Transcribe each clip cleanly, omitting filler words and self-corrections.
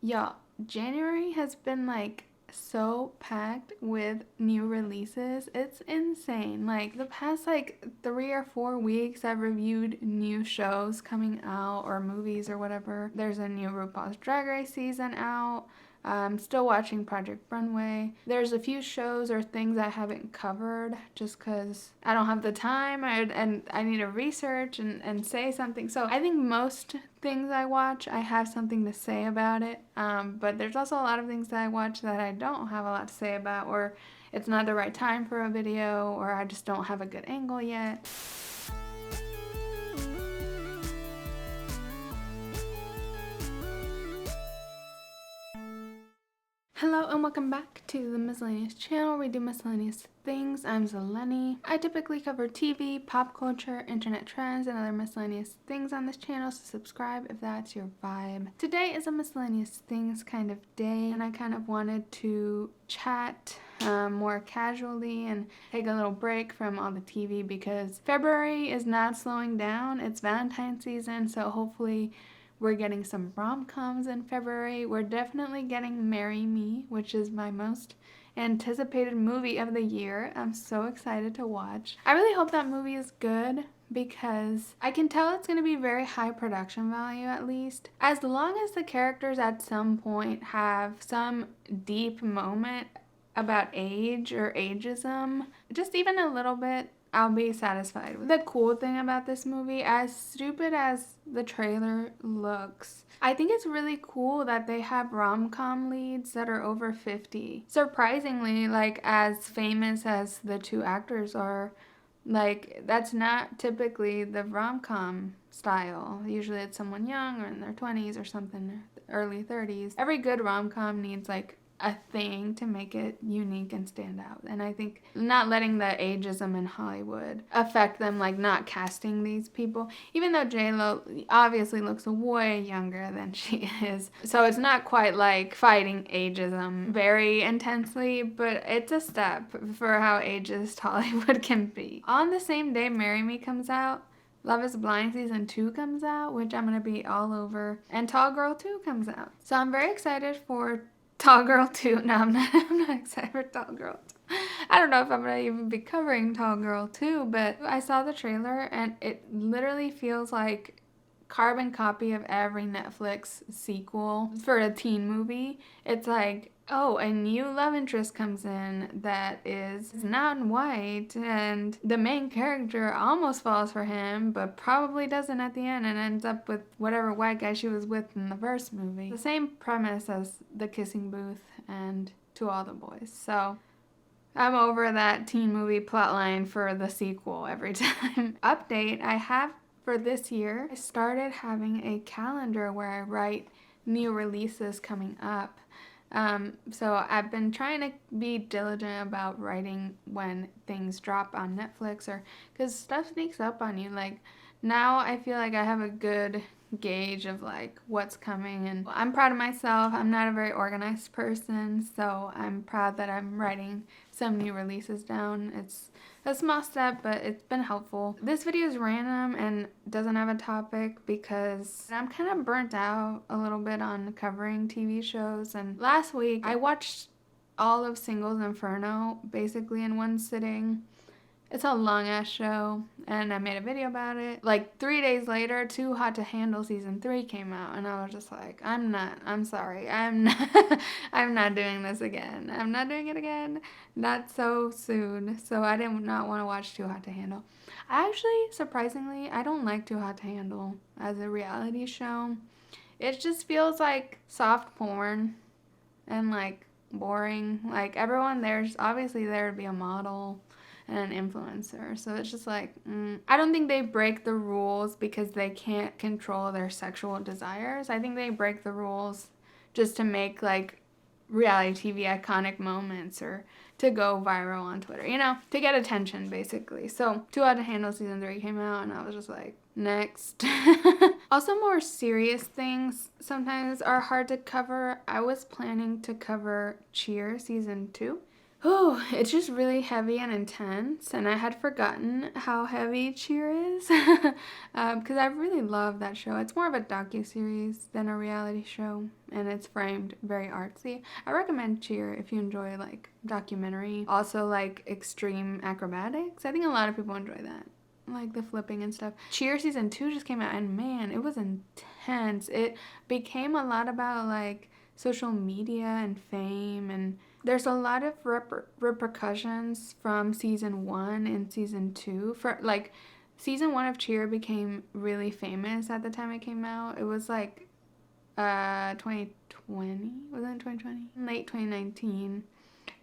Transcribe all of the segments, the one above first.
Y'all, January has been like so packed with new releases. It's insane. Like the past like 3 or 4 weeks I've reviewed new shows coming out or movies or whatever. There's a new RuPaul's Drag Race season out. I'm still watching Project Runway. There's a few shows or things I haven't covered just because I don't have the time and I need to research and say something. So I think most things I watch, I have something to say about it. But there's also a lot of things that I watch that I don't have a lot to say about, or it's not the right time for a video, or I just don't have a good angle yet. Hello and welcome back to the Miscellaneous channel where we do miscellaneous things. I'm Zeleny. I typically cover TV, pop culture, internet trends, and other miscellaneous things on this channel, so subscribe if that's your vibe. Today is a miscellaneous things kind of day, and I kind of wanted to chat more casually and take a little break from all the TV because February is not slowing down. It's Valentine's season, so hopefully we're getting some rom-coms in February. We're definitely getting Marry Me, which is my most anticipated movie of the year. I'm so excited to watch. I really hope that movie is good because I can tell it's going to be very high production value at least. As long as the characters at some point have some deep moment about age or ageism, just even a little bit, I'll be satisfied. The cool thing about this movie, as stupid as the trailer looks, I think it's really cool that they have rom-com leads that are over 50. Surprisingly, like as famous as the two actors are, like that's not typically the rom-com style. Usually it's someone young or in their 20s or something, early 30s. Every good rom-com needs like a thing to make it unique and stand out, and I think not letting the ageism in Hollywood affect them, like not casting these people, even though J-Lo obviously looks way younger than she is, so it's not quite like fighting ageism very intensely, but it's a step for how ageist Hollywood can be. On the same day Marry Me comes out, Love is Blind Season 2 comes out, which I'm gonna be all over, and Tall Girl 2 comes out, so I'm very excited for Tall Girl 2. No, I'm not excited for Tall Girl 2. I don't know if I'm going to even be covering Tall Girl 2, but I saw the trailer and it literally feels like carbon copy of every Netflix sequel for a teen movie. It's like, oh, a new love interest comes in that is non-white, and the main character almost falls for him, but probably doesn't at the end and ends up with whatever white guy she was with in the first movie. The same premise as The Kissing Booth and To All the Boys. So I'm over that teen movie plotline for the sequel every time. Update, I have for this year, I started having a calendar where I write new releases coming up. So I've been trying to be diligent about writing when things drop on Netflix, or because stuff sneaks up on you. Like now I feel like I have a good gauge of like what's coming, and I'm proud of myself. I'm not a very organized person, so I'm proud that I'm writing some new releases down. It's a small step, but it's been helpful. This video is random and doesn't have a topic because I'm kind of burnt out a little bit on covering TV shows, and last week I watched all of Singles Inferno basically in one sitting. It's a long ass show and I made a video about it. Like 3 days later, Too Hot to Handle season 3 came out, and I was just like, I'm not I'm not doing this again. I'm not doing it again. Not so soon. So I did not want to watch Too Hot to Handle. I actually, surprisingly, I don't like Too Hot to Handle as a reality show. It just feels like soft porn and like boring. Like everyone there's obviously there to be a model and an influencer, so it's just like I don't think they break the rules because they can't control their sexual desires. I think they break the rules just to make like reality TV iconic moments or to go viral on Twitter, you know, to get attention basically. So Too Hot to Handle season 3 came out and I was just like, next. Also, more serious things sometimes are hard to cover. I was planning to cover Cheer season 2. Oh, it's just really heavy and intense, and I had forgotten how heavy Cheer is, because I really love that show. It's more of a docuseries than a reality show, and it's framed very artsy. I recommend Cheer if you enjoy, like, documentary, also, like, extreme acrobatics. I think a lot of people enjoy that, like the flipping and stuff. Cheer season 2 just came out, and man, it was intense. It became a lot about, like, social media and fame, and there's a lot of repercussions from season 1 and season 2. For, like, season 1 of Cheer became really famous at the time it came out. It was like 2020, was it 2020? Late 2019.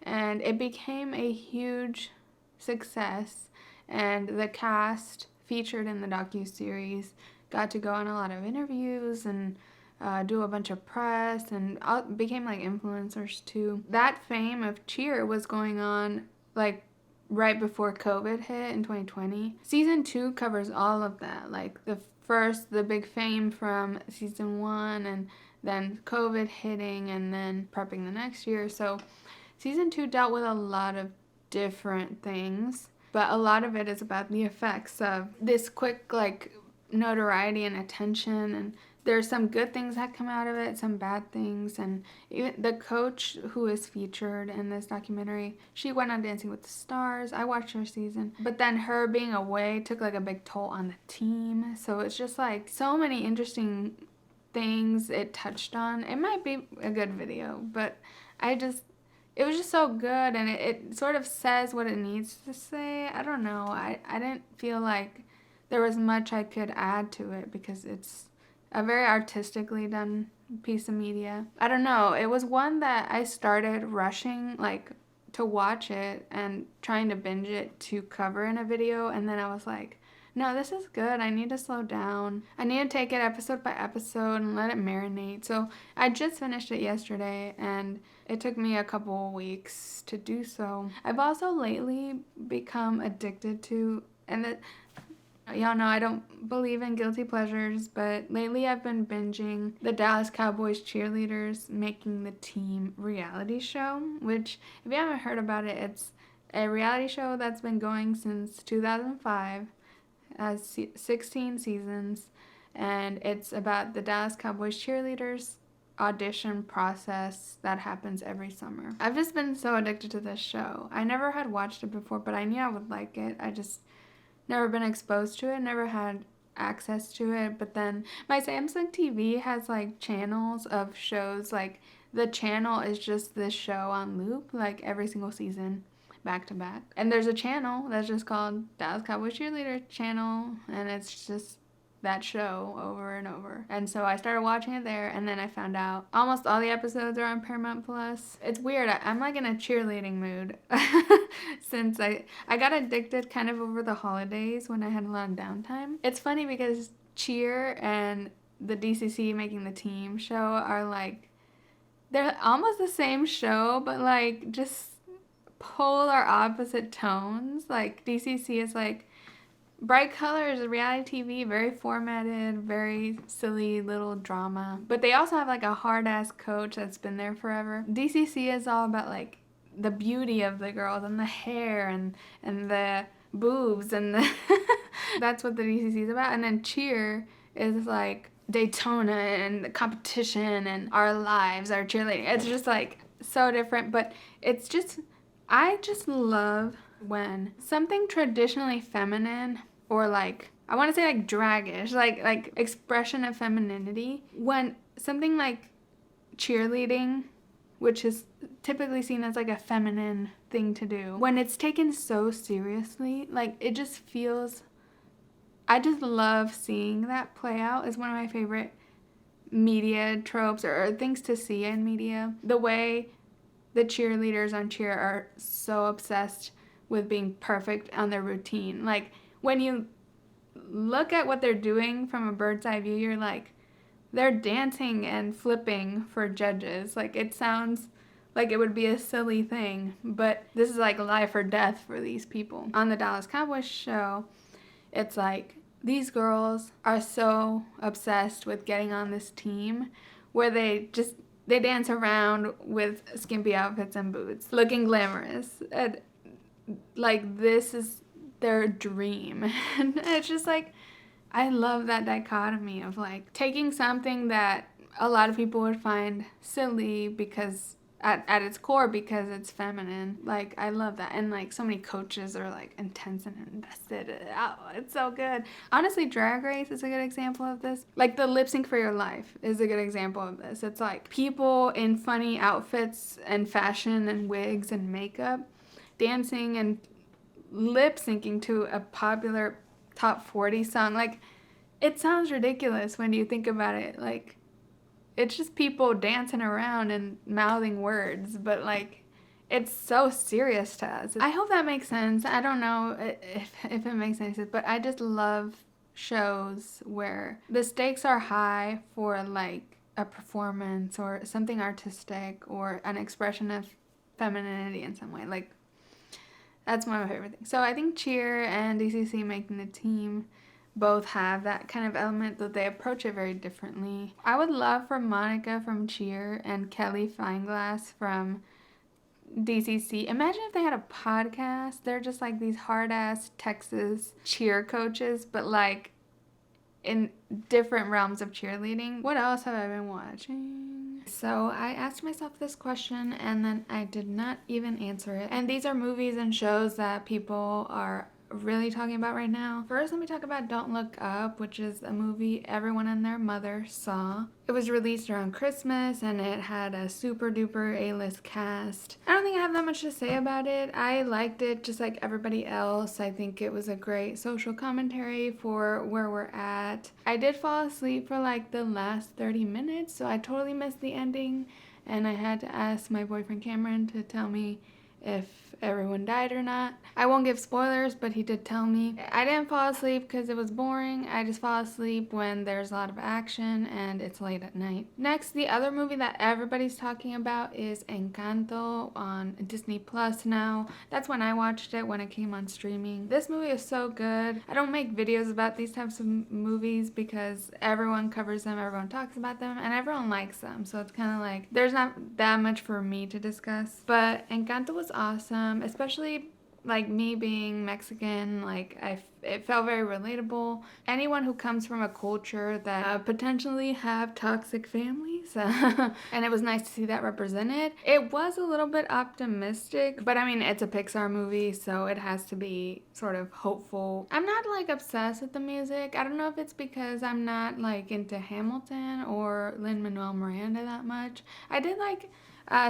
And it became a huge success, and the cast featured in the docuseries got to go on a lot of interviews and do a bunch of press, and became like influencers too. That fame of Cheer was going on like right before COVID hit in 2020. Season 2 covers all of that, like the big fame from season 1, and then COVID hitting, and then prepping the next year. So season 2 dealt with a lot of different things, but a lot of it is about the effects of this quick, like, notoriety and attention, and there's some good things that come out of it, some bad things. And even the coach who is featured in this documentary, she went on Dancing with the Stars. I watched her season, but then her being away took like a big toll on the team. So it's just like so many interesting things it touched on. It might be a good video, but it was just so good, and it sort of says what it needs to say. I don't know. I didn't feel like there was much I could add to it, because it's a very artistically done piece of media. I don't know. It was one that I started rushing, like, to watch it and trying to binge it to cover in a video, and then I was like, no, this is good. I need to slow down. I need to take it episode by episode and let it marinate. So I just finished it yesterday, and it took me a couple weeks to do so. I've also lately become addicted to, and that, y'all know I don't believe in guilty pleasures, but lately I've been binging the Dallas Cowboys cheerleaders Making the Team reality show, which, if you haven't heard about it, it's a reality show that's been going since 2005, has 16 seasons, and it's about the Dallas Cowboys cheerleaders audition process that happens every summer. I've just been so addicted to this show. I never had watched it before, but I knew I would like it. I just never been exposed to it, never had access to it. But then my Samsung TV has like channels of shows, like the channel is just this show on loop, like every single season, back to back. And there's a channel that's just called Dallas Cowboys Cheerleader Channel, and it's just that show over and over. And so I started watching it there, and then I found out almost all the episodes are on Paramount Plus. It's weird. I'm like in a cheerleading mood since I got addicted kind of over the holidays when I had a lot of downtime. It's funny because Cheer and the DCC Making the Team show are like, they're almost the same show, but like just polar opposite tones. Like DCC is like bright colors, reality TV, very formatted, very silly little drama. But they also have like a hard-ass coach that's been there forever. DCC is all about like the beauty of the girls and the hair and the boobs and the that's what the DCC is about. And then Cheer is like Daytona and the competition and our lives, our cheerleading. It's just like so different, but it's just, I just love when something traditionally feminine, or like, I want to say like draggish, like expression of femininity, when something like cheerleading, which is typically seen as like a feminine thing to do, when it's taken so seriously, like it just feels, I just love seeing that play out. Is one of my favorite media tropes or things to see in media. The way the cheerleaders on Cheer are so obsessed with being perfect on their routine. Like, when you look at what they're doing from a bird's eye view, you're like, they're dancing and flipping for judges. Like, it sounds like it would be a silly thing, but this is like life or death for these people. On the Dallas Cowboys show, it's like, these girls are so obsessed with getting on this team where they just they dance around with skimpy outfits and boots, looking glamorous. And like, this is their dream. And it's just like, I love that dichotomy of like taking something that a lot of people would find silly because at its core because it's feminine. Like, I love that. And like, so many coaches are like intense and invested. Oh, it's so good. Honestly, Drag Race is a good example of this. Like, the Lip Sync for Your Life is a good example of this. It's like people in funny outfits and fashion and wigs and makeup dancing and lip syncing to a popular top 40 song. Like, it sounds ridiculous when you think about it. Like, it's just people dancing around and mouthing words, but like, it's so serious to us. I hope that makes sense. I don't know if it makes any sense, but I just love shows where the stakes are high for like a performance or something artistic or an expression of femininity in some way. Like, that's one of my favorite things. So I think Cheer and DCC Making the Team both have that kind of element, though they approach it very differently. I would love for Monica from Cheer and Kelly Fineglass from DCC. Imagine if they had a podcast. They're just like these hard-ass Texas cheer coaches, but like in different realms of cheerleading. What else have I been watching? So I asked myself this question and then I did not even answer it. And these are movies and shows that people are really talking about right now. First, let me talk about Don't Look Up, which is a movie everyone and their mother saw. It was released around Christmas and it had a super duper A-list cast. I don't think I have that much to say about it. I liked it just like everybody else. I think it was a great social commentary for where we're at. I did fall asleep for like the last 30 minutes, so I totally missed the ending and I had to ask my boyfriend Cameron to tell me if everyone died or not. I won't give spoilers, but he did tell me. I didn't fall asleep because it was boring. I just fall asleep when there's a lot of action and it's late at night. Next, the other movie that everybody's talking about is Encanto on Disney Plus now. That's when I watched it, when it came on streaming. This movie is so good. I don't make videos about these types of movies because everyone covers them, everyone talks about them, and everyone likes them. So it's kind of like, there's not that much for me to discuss. But Encanto was awesome. Especially like me being Mexican, like it felt very relatable. Anyone who comes from a culture that potentially have toxic families, and it was nice to see that represented. It was a little bit optimistic, but I mean, it's a Pixar movie, so it has to be sort of hopeful. I'm not like obsessed with the music. I don't know if it's because I'm not like into Hamilton or Lin-Manuel Miranda that much. I did like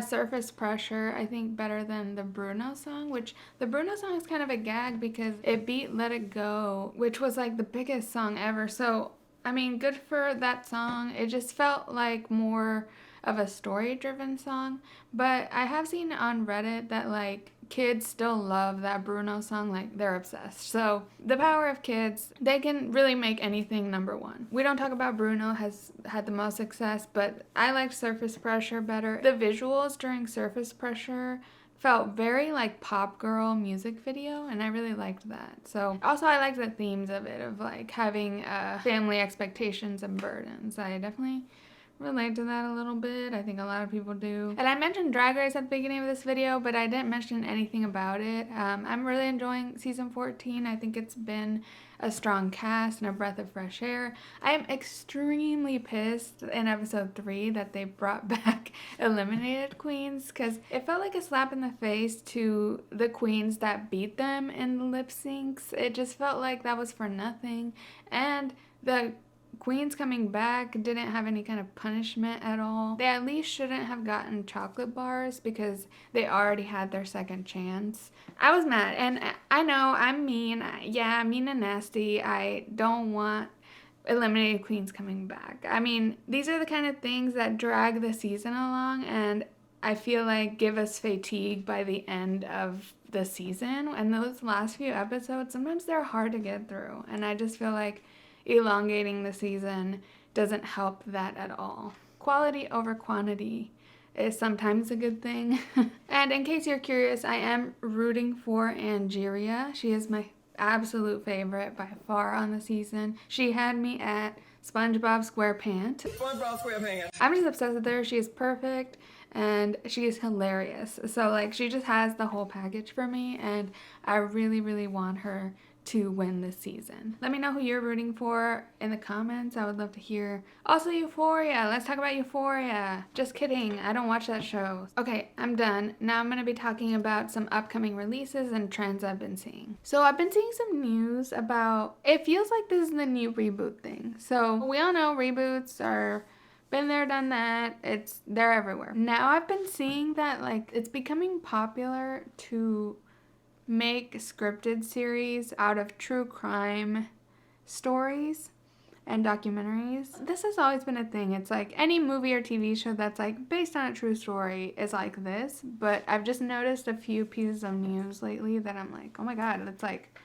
Surface Pressure, I think, better than the Bruno song, which the Bruno song is kind of a gag because it beat Let It Go, which was like the biggest song ever. So, I mean, good for that song. It just felt like more of a story-driven song. But I have seen on Reddit that like kids still love that Bruno song, like they're obsessed. So the power of kids, they can really make anything number one. We don't talk about Bruno has had the most success, but I liked Surface Pressure better. The visuals during Surface Pressure felt very like pop girl music video, and I really liked that. So also I liked the themes of it, of like having family expectations and burdens. I definitely relate to that a little bit. I think a lot of people do. And I mentioned Drag Race at the beginning of this video, but I didn't mention anything about it. I'm really enjoying season 14. I think it's been a strong cast and a breath of fresh air. I am extremely pissed in episode 3 that they brought back eliminated queens, because it felt like a slap in the face to the queens that beat them in the lip syncs. It just felt like that was for nothing. And the queens coming back didn't have any kind of punishment at all. They at least shouldn't have gotten chocolate bars because they already had their second chance. I was mad, and I know I'm mean. Yeah, I'm mean and nasty. I don't want eliminated queens coming back. I mean, these are the kind of things that drag the season along, and I feel like give us fatigue by the end of the season. And those last few episodes, sometimes they're hard to get through, and I just feel like elongating the season doesn't help that at all. Quality over quantity is sometimes a good thing. And in case you're curious, I am rooting for Angeria. She is my absolute favorite by far on the season. She had me at SpongeBob SquarePants. I'm just obsessed with her. She is perfect and she is hilarious. So like she just has the whole package for me, and I really, really want her to win this season. Let me know who you're rooting for in the comments. I would love to hear. Also, Euphoria. Let's talk about Euphoria. Just kidding. I don't watch that show. Okay, I'm done. Now I'm going to be talking about some upcoming releases and trends I've been seeing. So I've been seeing some news about, it feels like this is the new reboot thing. So we all know reboots are been there, done that. They're everywhere. Now I've been seeing that like it's becoming popular to make scripted series out of true crime stories and documentaries. This has always been a thing. It's like any movie or TV show that's like based on a true story is like this, but I've just noticed a few pieces of news lately that I'm like, oh my god, it's like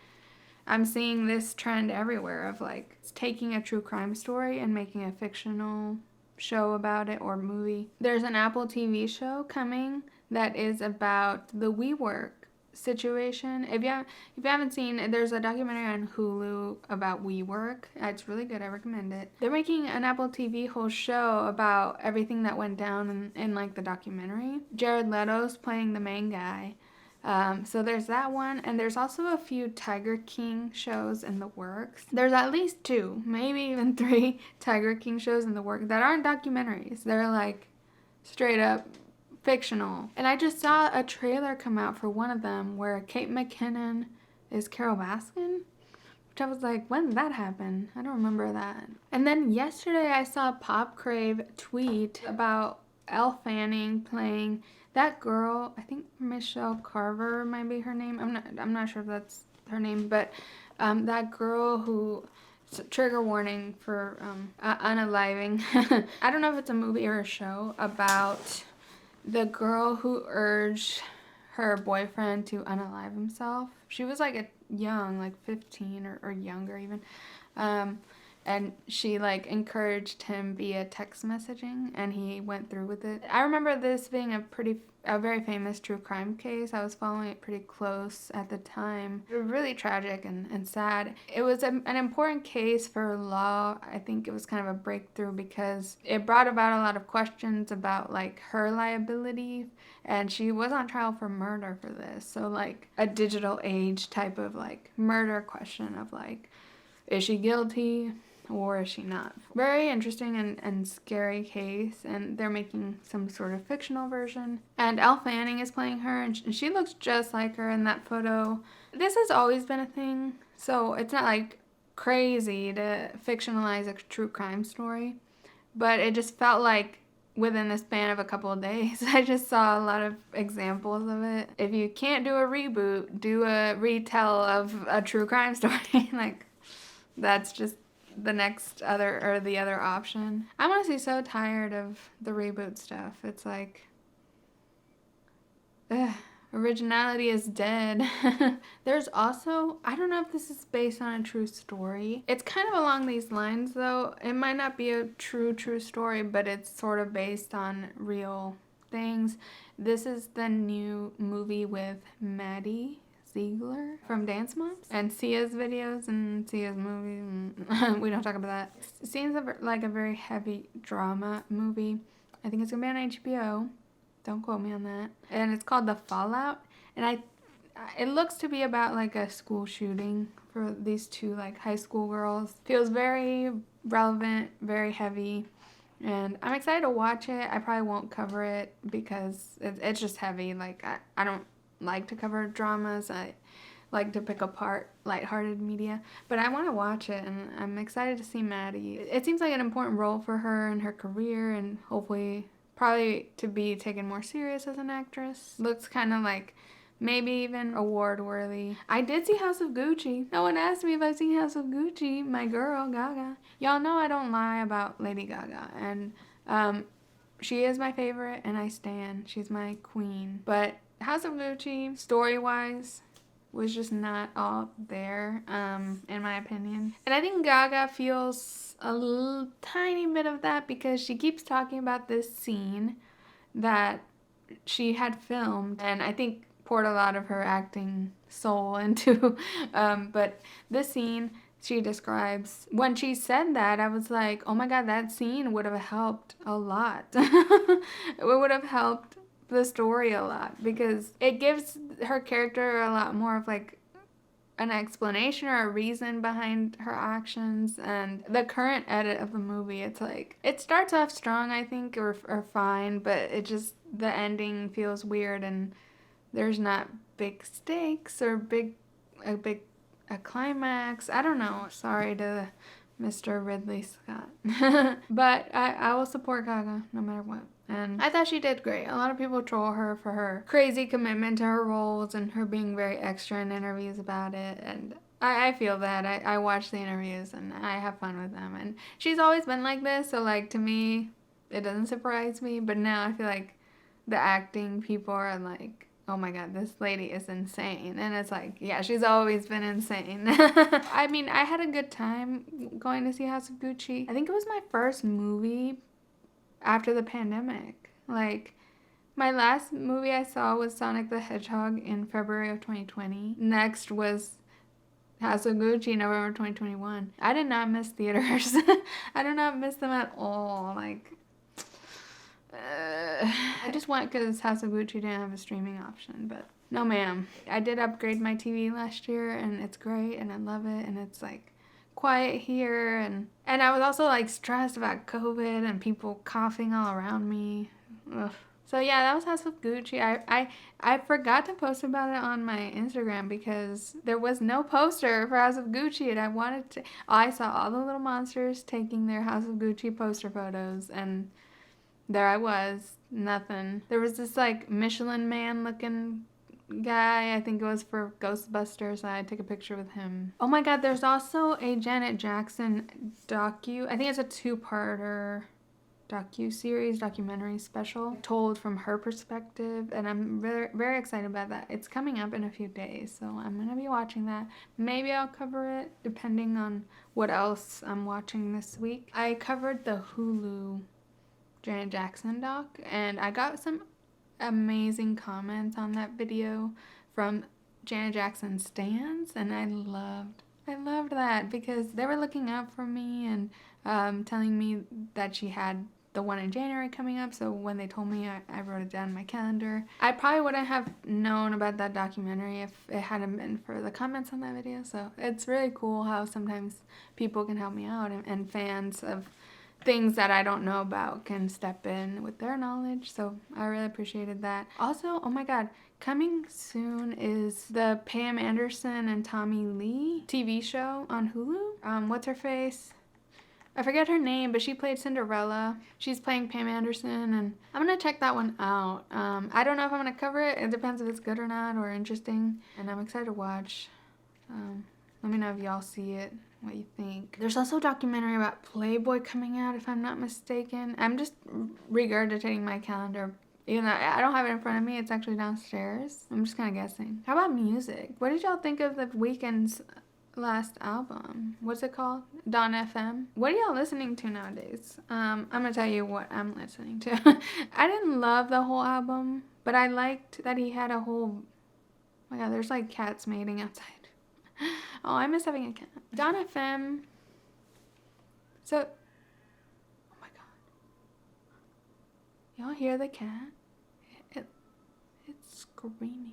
I'm seeing this trend everywhere of like taking a true crime story and making a fictional show about it or movie. There's an Apple TV show coming that is about the WeWork situation. If you haven't seen, there's a documentary on Hulu about WeWork. It's really good. I recommend it. They're making an Apple TV whole show about everything that went down in like the documentary. Jared Leto's playing the main guy. So there's that one, and there's also a few Tiger King shows in the works. There's at least 2, maybe even 3 Tiger King shows in the works that aren't documentaries. They're like straight up fictional. And I just saw a trailer come out for one of them where Kate McKinnon is Carole Baskin, which I was like, when did that happen? I don't remember that. And then yesterday I saw Pop Crave tweet about Elle Fanning playing that girl. I think Michelle Carver might be her name. I'm not sure if that's her name, but that girl who, trigger warning for unaliving. I don't know if it's a movie or a show about the girl who urged her boyfriend to unalive himself. She was like young, like 15 or younger even. And she like encouraged him via text messaging, and he went through with it. I remember this being a very famous true crime case. I was following it pretty close at the time. It was really tragic and sad. It was an important case for law. I think it was kind of a breakthrough because it brought about a lot of questions about like her liability, and she was on trial for murder for this. So like a digital age type of like murder question of like, is she guilty or is she not? Very interesting and scary case, and they're making some sort of fictional version. And Elle Fanning is playing her, and she looks just like her in that photo. This has always been a thing, so it's not like crazy to fictionalize a true crime story, but it just felt like within the span of a couple of days, I just saw a lot of examples of it. If you can't do a reboot, do a retell of a true crime story. Like, that's just the other option. I'm honestly so tired of the reboot stuff. It's like, originality is dead. There's also, I don't know if this is based on a true story. It's kind of along these lines though. It might not be a true story, but it's sort of based on real things. This is the new movie with Maddie Ziegler from Dance Moms and Sia's videos and Sia's movies. And we don't talk about that. It seems like a very heavy drama movie. I think it's gonna be on HBO. Don't quote me on that. And it's called The Fallout. And it looks to be about like a school shooting for these 2 like high school girls. Feels very relevant, very heavy. And I'm excited to watch it. I probably won't cover it because it's just heavy. Like I don't like to cover dramas. I like to pick apart lighthearted media, but I want to watch it, and I'm excited to see Maddie. It seems like an important role for her in her career, and hopefully probably to be taken more serious as an actress. Looks kind of like maybe even award worthy. I did see House of Gucci. No one asked me if I've seen House of Gucci. My girl Gaga. Y'all know I don't lie about Lady Gaga, and she is my favorite, and I stan. She's my queen. But House of Gucci, story-wise, was just not all there, in my opinion. And I think Gaga feels a tiny bit of that because she keeps talking about this scene that she had filmed, and I think poured a lot of her acting soul into. But this scene she describes. When she said that, I was like, oh my god, that scene would have helped a lot. It would have helped the story a lot because it gives her character a lot more of like an explanation or a reason behind her actions. And the current edit of the movie, it's like, it starts off strong, I think, or fine, but it just, the ending feels weird and there's not big stakes or a climax. I don't know. Sorry to Mr. Ridley Scott. But I will support Gaga no matter what. And I thought she did great. A lot of people troll her for her crazy commitment to her roles and her being very extra in interviews about it. And I feel that. I watch the interviews and I have fun with them. And she's always been like this. So like to me, it doesn't surprise me. But now I feel like the acting people are like, oh my god, this lady is insane. And it's like, yeah, she's always been insane. I mean, I had a good time going to see House of Gucci. I think it was my first movie after the pandemic. Like, my last movie I saw was Sonic the Hedgehog in February of 2020. Next was House of Gucci, November 2021. I did not miss theaters. I do not miss them at all. Like, I just went because House of Gucci didn't have a streaming option, but no ma'am. I did upgrade my TV last year and it's great and I love it and it's like quiet here and I was also like stressed about COVID and people coughing all around me. Ugh. So yeah, that was House of Gucci. I forgot to post about it on my Instagram because there was no poster for House of Gucci and I wanted to. I saw all the little monsters taking their House of Gucci poster photos and there I was, nothing. There was this like Michelin man looking guy, I think it was for Ghostbusters, so I took a picture with him. Oh my god, there's also a Janet Jackson I think it's a two-parter documentary special, told from her perspective, and I'm very, very excited about that. It's coming up in a few days, so I'm gonna be watching that. Maybe I'll cover it, depending on what else I'm watching this week. I covered the Hulu Janet Jackson doc, and I got some amazing comments on that video from Janet Jackson stans, and I loved that because they were looking out for me and telling me that she had the one in January coming up. So when they told me, I wrote it down in my calendar. I probably wouldn't have known about that documentary if it hadn't been for the comments on that video. So it's really cool how sometimes people can help me out and fans of things that I don't know about can step in with their knowledge, so I really appreciated that. Also, oh my god, coming soon is the Pam Anderson and Tommy Lee TV show on Hulu. What's her face? I forget her name, but she played Cinderella. She's playing Pam Anderson, and I'm gonna check that one out. I don't know if I'm gonna cover it. It depends if it's good or not, or interesting, and I'm excited to watch. Let me know if y'all see it, what you think. There's also a documentary about Playboy coming out, if I'm not mistaken. I'm just regurgitating my calendar. Even though I don't have it in front of me, it's actually downstairs. I'm just kind of guessing. How about music? What did y'all think of The Weeknd's last album? What's it called? Dawn FM? What are y'all listening to nowadays? I'm gonna tell you what I'm listening to. I didn't love the whole album, but I liked that he had a whole... Oh my god, there's like cats mating outside. Oh, I miss having a cat. Dawn FM. So, oh my god. Y'all hear the cat? It's screaming.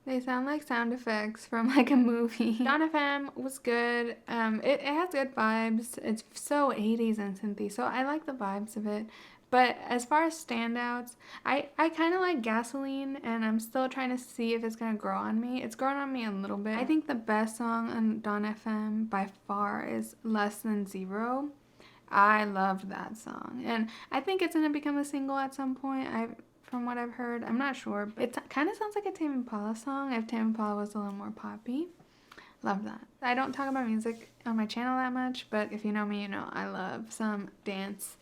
They sound like sound effects from like a movie. Dawn FM was good. It has good vibes. It's so 80s and synthy, so I like the vibes of it. But as far as standouts, I kind of like Gasoline, and I'm still trying to see if it's going to grow on me. It's grown on me a little bit. I think the best song on Dawn FM by far is Less Than Zero. I loved that song, and I think it's going to become a single at some point. From what I've heard, I'm not sure, but it kind of sounds like a Tame Impala song if Tame Impala was a little more poppy. Love that. I don't talk about music on my channel that much, but if you know me, you know I love some dance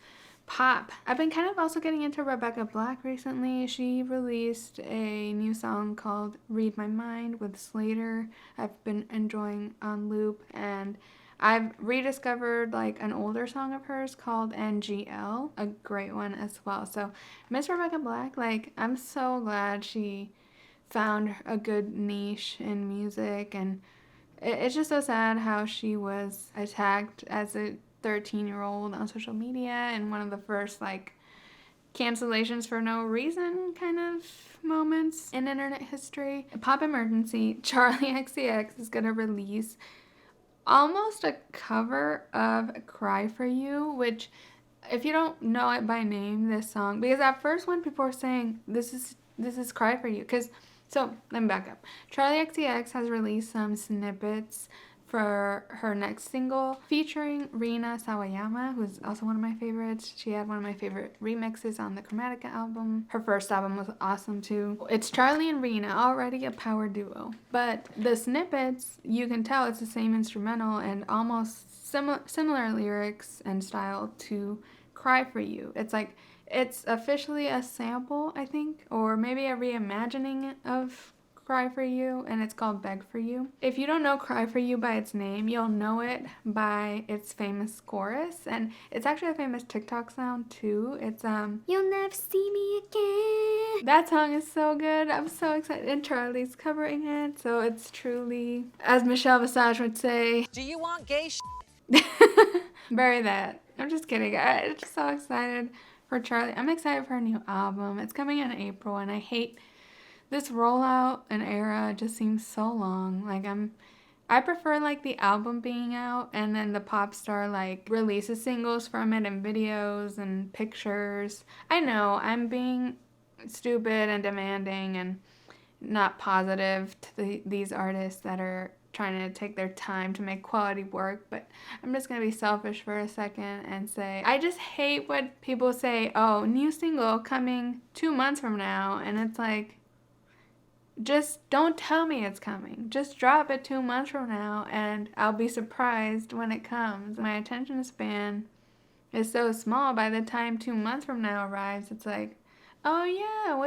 pop. I've been kind of also getting into Rebecca Black recently. She released a new song called Read My Mind with Slater. I've been enjoying on loop, and I've rediscovered like an older song of hers called NGL, a great one as well. So Miss Rebecca Black, like, I'm so glad she found a good niche in music and It's just so sad how she was attacked as a 13-year-old on social media, and one of the first like cancellations for no reason kind of moments in internet history. Pop emergency, Charlie XCX is gonna release almost a cover of Cry For You, which if you don't know it by name, this song, because at first when people were saying this is Cry For You, because so let me back up. Charlie XCX has released some snippets for her next single featuring Rina Sawayama, who's also one of my favorites. She had one of my favorite remixes on the Chromatica album. Her first album was awesome too. It's Charlie and Rina, already a power duo. But the snippets, you can tell it's the same instrumental and almost similar lyrics and style to Cry For You. It's like, it's officially a sample, I think, or maybe a reimagining of Cry For You, and it's called Beg For You. If you don't know Cry For You by its name, you'll know it by its famous chorus, and it's actually a famous TikTok sound too. It's You'll never see me again. That song is so good. I'm so excited, and Charlie's covering it, so it's truly, as Michelle Visage would say, do you want gay bury that. I'm just kidding. I'm just so excited for Charlie. I'm excited for her new album. It's coming in April, and I hate this rollout and era. Just seems so long. Like I prefer like the album being out and then the pop star like releases singles from it and videos and pictures. I know I'm being stupid and demanding and not positive to these artists that are trying to take their time to make quality work, but I'm just gonna be selfish for a second and say I just hate when people say, oh, new single coming 2 months from now, and it's like, just don't tell me it's coming. Just drop it 2 months from now and I'll be surprised when it comes. My attention span is so small. By the time 2 months from now arrives, it's like, oh yeah,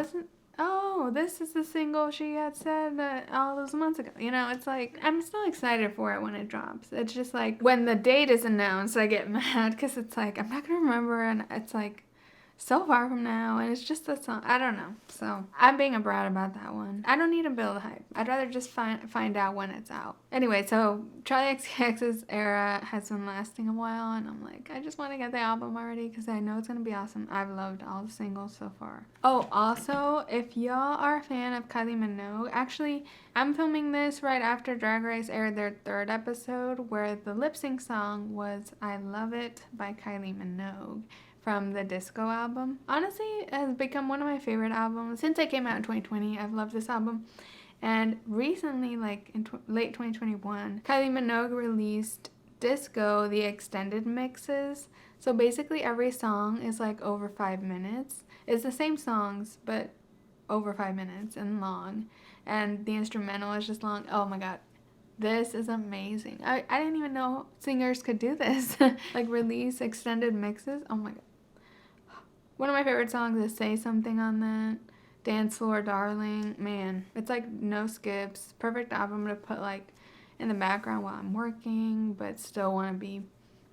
this is the single she had said all those months ago. You know, it's like, I'm still excited for it when it drops. It's just like, when the date is announced, I get mad because it's like, I'm not going to remember, and it's like, so far from now, and it's just a song. I don't know. So I'm being a brat about that one. I don't need to build hype. I'd rather just find out when it's out. Anyway, so Charli XCX's era has been lasting a while, and I'm like, I just want to get the album already because I know it's gonna be awesome. I've loved all the singles so far. Oh, also, if y'all are a fan of Kylie Minogue, actually, I'm filming this right after Drag Race aired their 3rd episode, where the lip sync song was "I Love It" by Kylie Minogue from the Disco album. Honestly, it has become one of my favorite albums. Since it came out in 2020, I've loved this album. And recently, like in late 2021, Kylie Minogue released Disco, the extended mixes. So basically every song is like over 5 minutes. It's the same songs, but over 5 minutes and long. And the instrumental is just long. Oh my god. This is amazing. I didn't even know singers could do this. Like release extended mixes. Oh my god. One of my favorite songs is Say Something on that. Dance Floor Darling. Man, it's like no skips. Perfect album to put like in the background while I'm working, but still want to be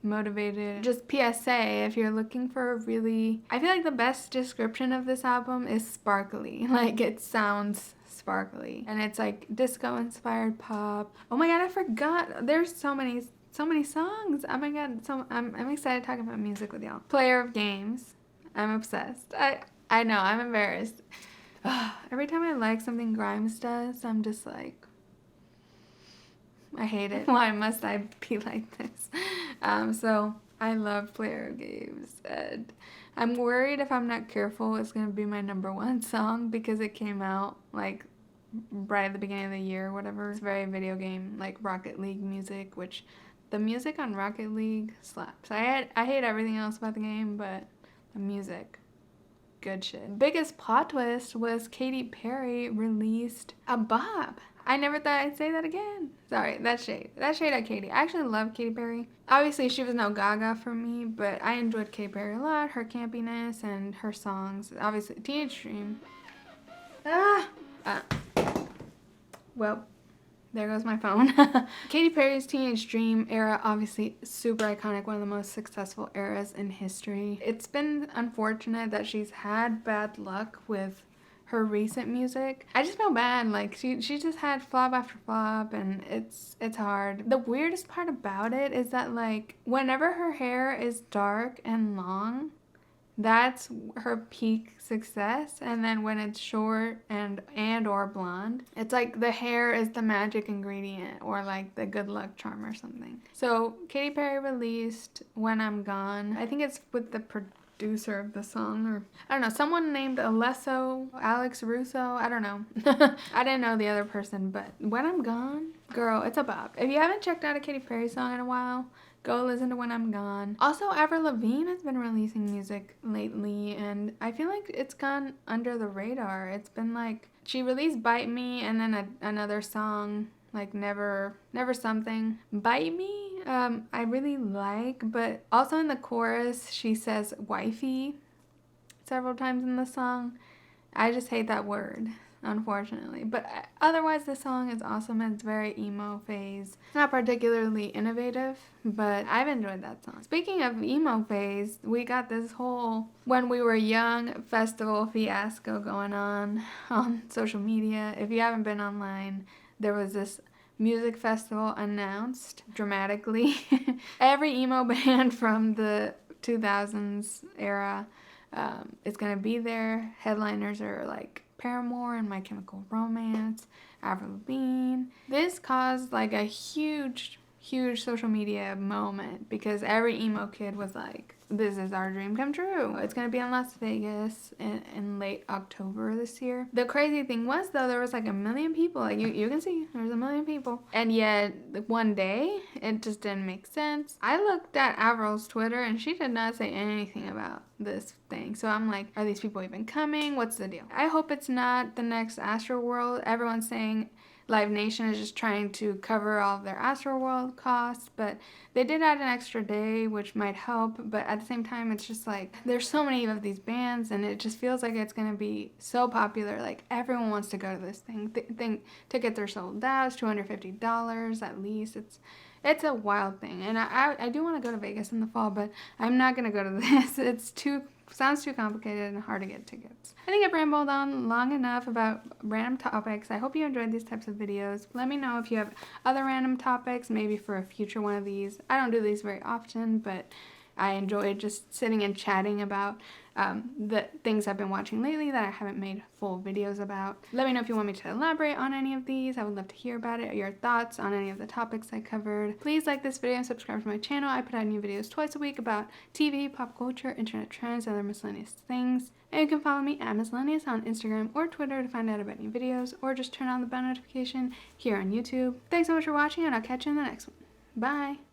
motivated. Just PSA, if you're looking for a really, I feel like the best description of this album is sparkly. Like it sounds sparkly, and it's like disco inspired pop. Oh my god, I forgot. There's so many songs. Oh my god, so I'm excited talking about music with y'all. Player of Games. I'm obsessed. I know, I'm embarrassed. Every time I like something Grimes does, I'm just like, I hate it. Why must I be like this? So I love Player of Games, and I'm worried if I'm not careful, it's gonna be my #1 song because it came out like right at the beginning of the year or whatever. It's very video game, like Rocket League music, which the music on Rocket League slaps. I hate everything else about the game, but the music, good shit. Biggest plot twist was Katy Perry released a bop. I never thought I'd say that again. Sorry, that's shade. That's shade at Katy. I actually love Katy Perry. Obviously, she was no Gaga for me, but I enjoyed Katy Perry a lot. Her campiness and her songs. Obviously, Teenage Dream. Well, there goes my phone. Katy Perry's Teenage Dream era, obviously super iconic, one of the most successful eras in history. It's been unfortunate that she's had bad luck with her recent music. I just feel bad. Like she just had flop after flop, and it's hard. The weirdest part about it is that like whenever her hair is dark and long, that's her peak success. And then when it's short and or blonde, it's like the hair is the magic ingredient or like the good luck charm or something. So Katy Perry released When I'm Gone. I think it's with the producer of the song, or I don't know, someone named Alex Russo. I don't know. I didn't know the other person, but When I'm Gone, girl, it's a bop. If you haven't checked out a Katy Perry song in a while, go listen to When I'm Gone. Also, Avril Lavigne has been releasing music lately, and I feel like it's gone under the radar. It's been like, she released Bite Me, and then another song, like Never Something. Bite Me, I really like, but also in the chorus, she says wifey several times in the song. I just hate that word, unfortunately. But otherwise, the song is awesome. It's very emo phase. It's not particularly innovative, but I've enjoyed that song. Speaking of emo phase, we got this whole When We Were Young festival fiasco going on social media. If you haven't been online, there was this music festival announced dramatically. Every emo band from the 2000s era is going to be there. Headliners are like Paramore and My Chemical Romance, Avril Lavigne. This caused like a huge social media moment because every emo kid was like, this is our dream come true. It's going to be in Las Vegas in late October this year. The crazy thing was, though, there was like 1 million people. Like you can see there's 1 million people. And yet one day it just didn't make sense. I looked at Avril's Twitter and she did not say anything about this thing. So I'm like, are these people even coming? What's the deal? I hope it's not the next Astroworld. Everyone's saying Live Nation is just trying to cover all of their Astroworld costs, but they did add an extra day, which might help. But at the same time, it's just like there's so many of these bands, and it just feels like it's gonna be so popular. Like everyone wants to go to this thing. Tickets are sold out. It's $250 at least. It's a wild thing, and I do want to go to Vegas in the fall, but I'm not gonna go to this. Sounds too complicated and hard to get tickets. I think I've rambled on long enough about random topics. I hope you enjoyed these types of videos. Let me know if you have other random topics, maybe for a future one of these. I don't do these very often, but I enjoy just sitting and chatting about the things I've been watching lately that I haven't made full videos about. Let me know if you want me to elaborate on any of these. I would love to hear about it, or your thoughts on any of the topics I covered. Please like this video and subscribe to my channel. I put out new videos twice a week about TV, pop culture, internet trends, and other miscellaneous things. And you can follow me at Miscellaneous on Instagram or Twitter to find out about new videos, or just turn on the bell notification here on YouTube. Thanks so much for watching, and I'll catch you in the next one. Bye!